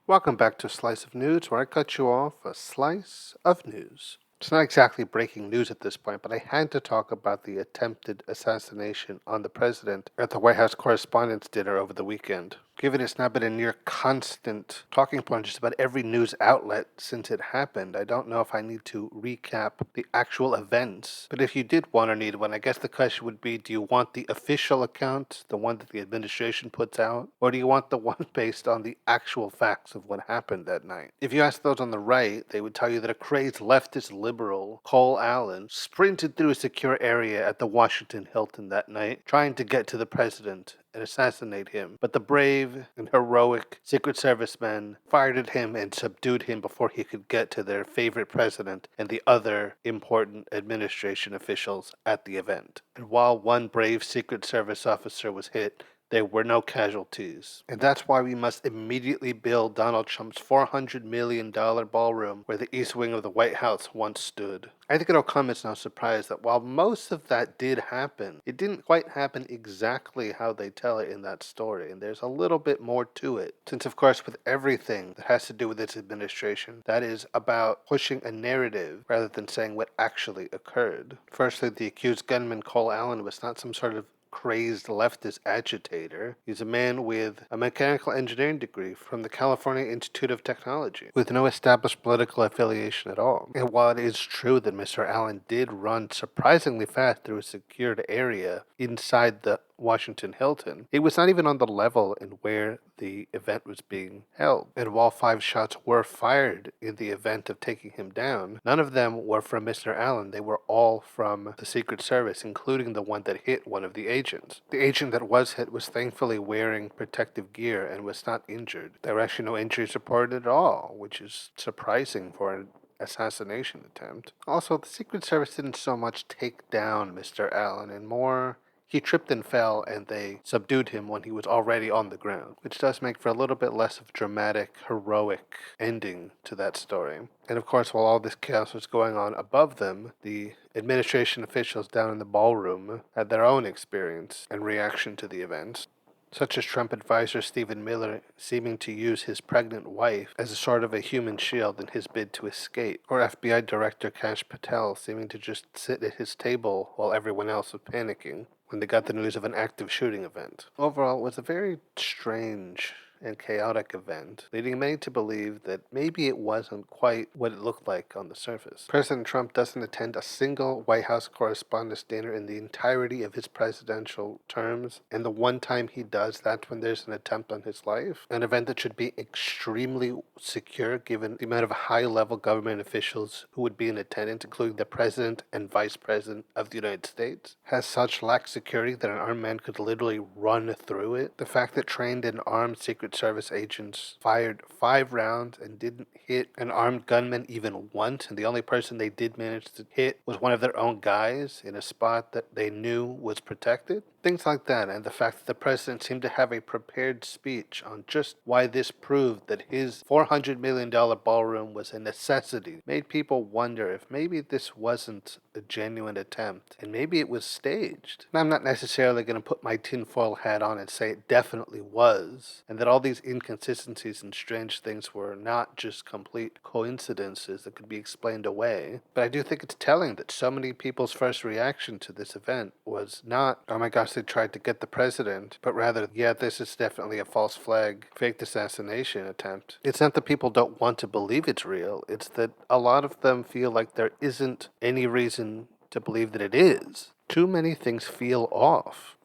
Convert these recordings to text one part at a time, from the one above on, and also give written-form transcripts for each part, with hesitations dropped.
Welcome back to Slice of News, where I cut you off a slice of news. It's not exactly breaking news at this point, but I had to talk about the attempted assassination on the president at the White House Correspondence Dinner over the weekend. Given it's now been a near constant talking point just about every news outlet since it happened, I don't know if I need to recap the actual events. But if you did want or need one, I guess the question would be, do you want the official account, the one that the administration puts out, or do you want the one based on the actual facts of what happened that night? If you ask those on the right, they would tell you that a crazed leftist liberal, Cole Allen, sprinted through a secure area at the Washington Hilton that night, trying to get to the president and assassinate him. But the brave and heroic Secret Service men fired at him and subdued him before he could get to their favorite president and the other important administration officials at the event. And while one brave Secret Service officer was hit, there were no casualties. And that's why we must immediately build Donald Trump's $400 million ballroom where the east wing of the White House once stood. I think it'll come as no surprise that while most of that did happen, it didn't quite happen exactly how they tell it in that story, and there's a little bit more to it. Since, of course, with everything that has to do with this administration, that is about pushing a narrative rather than saying what actually occurred. Firstly, the accused gunman Cole Allen was not some sort of crazed leftist agitator. He's a man with a mechanical engineering degree from the California Institute of Technology, with no established political affiliation at all. And while it is true that Mr. Allen did run surprisingly fast through a secured area inside the Washington Hilton, it was not even on the level in where the event was being held. And while 5 shots were fired in the event of taking him down, none of them were from Mr. Allen. They were all from the Secret Service, including the one that hit one of the agents. The agent that was hit was thankfully wearing protective gear and was not injured. There were actually no injuries reported at all, which is surprising for an assassination attempt. Also, the Secret Service didn't so much take down Mr. Allen, and more, he tripped and fell, and they subdued him when he was already on the ground, which does make for a little bit less of a dramatic, heroic ending to that story. And of course, while all this chaos was going on above them, the administration officials down in the ballroom had their own experience and reaction to the events, such as Trump advisor Stephen Miller seeming to use his pregnant wife as a sort of a human shield in his bid to escape, or FBI Director Kash Patel seeming to just sit at his table while everyone else was panicking when they got the news of an active shooting event. Overall, it was a very strange and chaotic event, leading many to believe that maybe it wasn't quite what it looked like on the surface. President Trump doesn't attend a single White House Correspondence Dinner in the entirety of his presidential terms, and the one time he does, that's when there's an attempt on his life. An event that should be extremely secure given the amount of high-level government officials who would be in attendance, including the President and Vice President of the United States, has such lax security that an armed man could literally run through it. The fact that trained and armed Secret Service agents fired 5 rounds and didn't hit an armed gunman even once, and the only person they did manage to hit was one of their own guys in a spot that they knew was protected. Things like that, and the fact that the president seemed to have a prepared speech on just why this proved that his $400 million ballroom was a necessity, made people wonder if maybe this wasn't a genuine attempt, and maybe it was staged. And I'm not necessarily going to put my tinfoil hat on and say it definitely was, and that all these inconsistencies and strange things were not just complete coincidences that could be explained away, but I do think it's telling that so many people's first reaction to this event was not, oh my gosh, they tried to get the president, but rather, yeah, this is definitely a false flag, faked assassination attempt. It's not that people don't want to believe it's real, it's that a lot of them feel like there isn't any reason to believe that it is. Too many things feel off.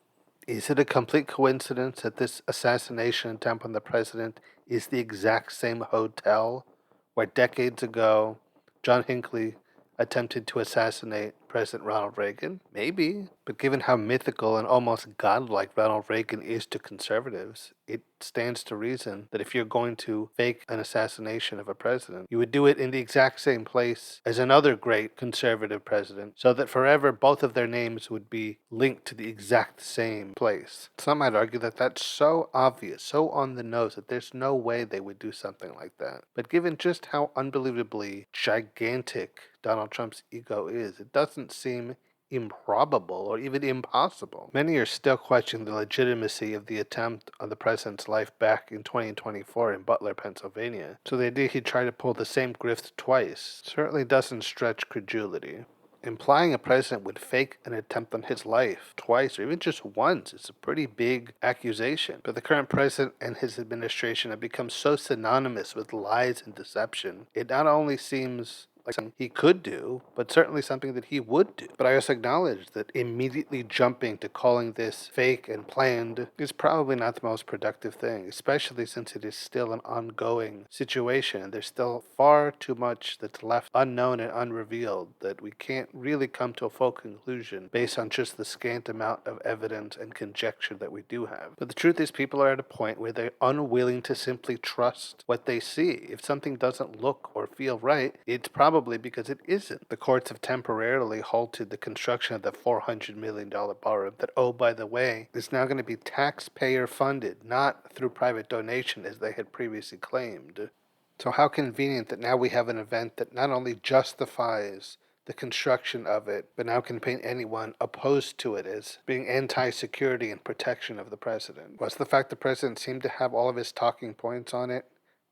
Is it a complete coincidence that this assassination attempt on the president is the exact same hotel where decades ago John Hinckley attempted to assassinate President Ronald Reagan? Maybe, but given how mythical and almost godlike Ronald Reagan is to conservatives, it stands to reason that if you're going to fake an assassination of a president, you would do it in the exact same place as another great conservative president, so that forever both of their names would be linked to the exact same place. Some might argue that that's so obvious, so on the nose, that there's no way they would do something like that. But given just how unbelievably gigantic Donald Trump's ego is, it doesn't seem improbable or even impossible. Many are still questioning the legitimacy of the attempt on the president's life back in 2024 in Butler, Pennsylvania. So the idea he'd try to pull the same grift twice certainly doesn't stretch credulity. Implying a president would fake an attempt on his life twice or even just once is a pretty big accusation. But the current president and his administration have become so synonymous with lies and deception, it not only seems like something he could do, but certainly something that he would do. But I also acknowledge that immediately jumping to calling this fake and planned is probably not the most productive thing, especially since it is still an ongoing situation and there's still far too much that's left unknown and unrevealed that we can't really come to a full conclusion based on just the scant amount of evidence and conjecture that we do have. But the truth is, people are at a point where they're unwilling to simply trust what they see. If something doesn't look or feel right, it's probably because it isn't. The courts have temporarily halted the construction of the $400 million ballroom that, oh, by the way, is now going to be taxpayer funded, not through private donation as they had previously claimed. So how convenient that now we have an event that not only justifies the construction of it, but now can paint anyone opposed to it as being anti-security and protection of the president. Was the fact the president seemed to have all of his talking points on it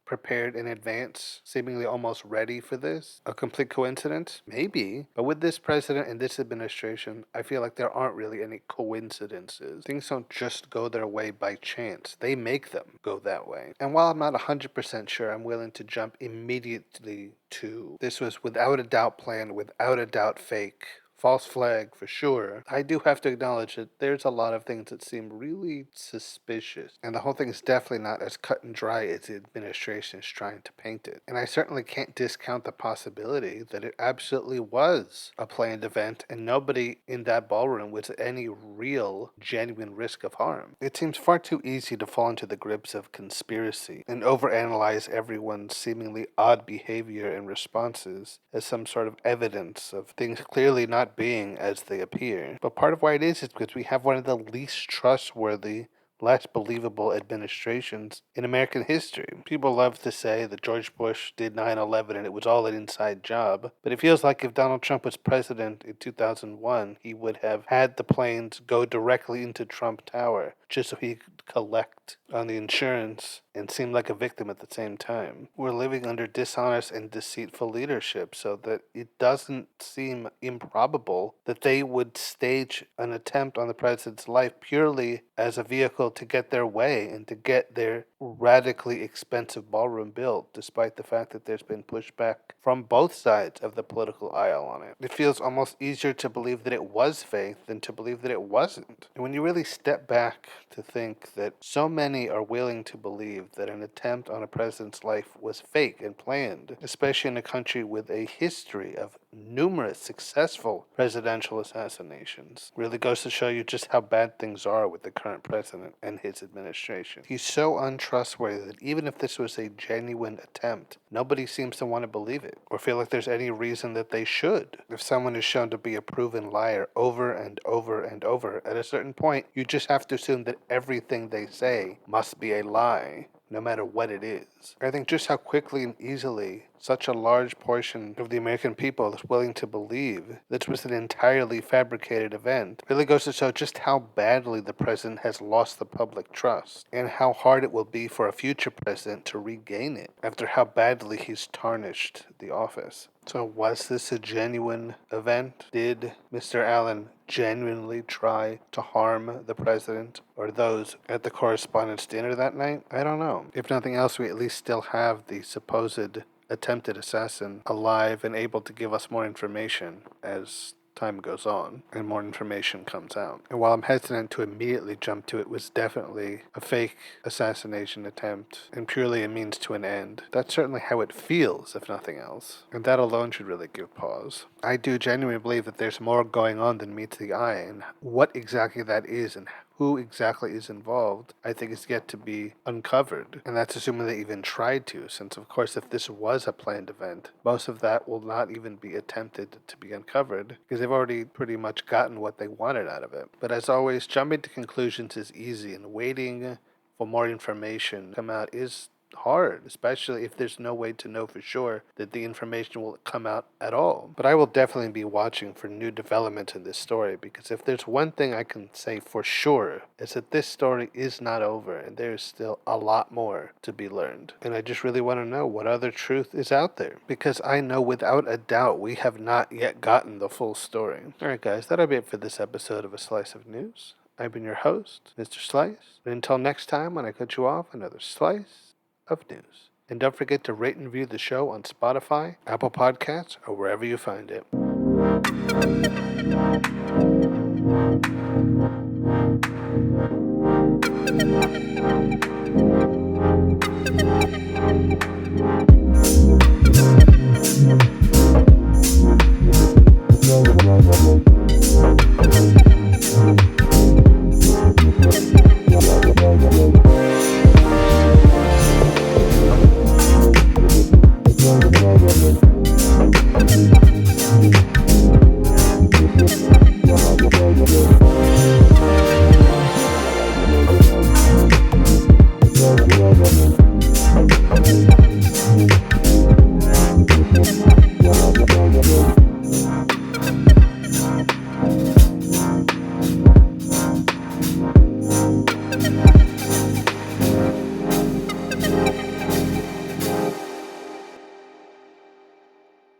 prepared in advance, seemingly almost ready for this? A complete coincidence? Maybe. But with this president and this administration, I feel like there aren't really any coincidences. Things don't just go their way by chance. They make them go that way. And while I'm not 100% sure, I'm willing to jump immediately to this was without a doubt planned, without a doubt fake, false flag for sure, I do have to acknowledge that there's a lot of things that seem really suspicious. And the whole thing is definitely not as cut and dry as the administration is trying to paint it. And I certainly can't discount the possibility that it absolutely was a planned event and nobody in that ballroom was at any real, genuine risk of harm. It seems far too easy to fall into the grips of conspiracy and overanalyze everyone's seemingly odd behavior and responses as some sort of evidence of things clearly not being as they appear. But part of why it is because we have one of the least trustworthy, less believable administrations in American history. People love to say that George Bush did 9/11 and it was all an inside job, but it feels like if Donald Trump was president in 2001, he would have had the planes go directly into Trump Tower just so he could collect on the insurance and seem like a victim at the same time. We're living under dishonest and deceitful leadership, so that it doesn't seem improbable that they would stage an attempt on the president's life purely as a vehicle to get their way and to get their radically expensive ballroom built, despite the fact that there's been pushback from both sides of the political aisle on it. It feels almost easier to believe that it was fake than to believe that it wasn't. And when you really step back to think that so many are willing to believe that an attempt on a president's life was fake and planned, especially in a country with a history of numerous successful presidential assassinations, really goes to show you just how bad things are with the current president and his administration. He's so untrustworthy that even if this was a genuine attempt, nobody seems to want to believe it or feel like there's any reason that they should. If someone is shown to be a proven liar over and over and over, at a certain point, you just have to assume that everything they say must be a lie, no matter what it is. I think just how quickly and easily such a large portion of the American people is willing to believe this was an entirely fabricated event really goes to show just how badly the president has lost the public trust and how hard it will be for a future president to regain it after how badly he's tarnished the office. So was this a genuine event? Did Mr. Allen genuinely try to harm the president or those at the Correspondence Dinner that night? I don't know. If nothing else, we at least still have the supposed attempted assassin alive and able to give us more information as time goes on and more information comes out. And while I'm hesitant to immediately jump to it was definitely a fake assassination attempt and purely a means to an end, that's certainly how it feels, if nothing else. And that alone should really give pause. I do genuinely believe that there's more going on than meets the eye, and what exactly that is and who exactly is involved, I think is yet to be uncovered. And that's assuming they even tried to, since of course if this was a planned event, most of that will not even be attempted to be uncovered, because they've already pretty much gotten what they wanted out of it. But as always, jumping to conclusions is easy, and waiting for more information to come out is hard, especially if there's no way to know for sure that the information will come out at all. But I will definitely be watching for new developments in this story, because if there's one thing I can say for sure, is that this story is not over and there's still a lot more to be learned. And I just really want to know what other truth is out there, because I know without a doubt we have not yet gotten the full story. Alright guys, that'll be it for this episode of A Slice of News. I've been your host, Mr. Slice. And until next time when I cut you off, another slice of news. And don't forget to rate and review the show on Spotify, Apple Podcasts, or wherever you find it. Thank you.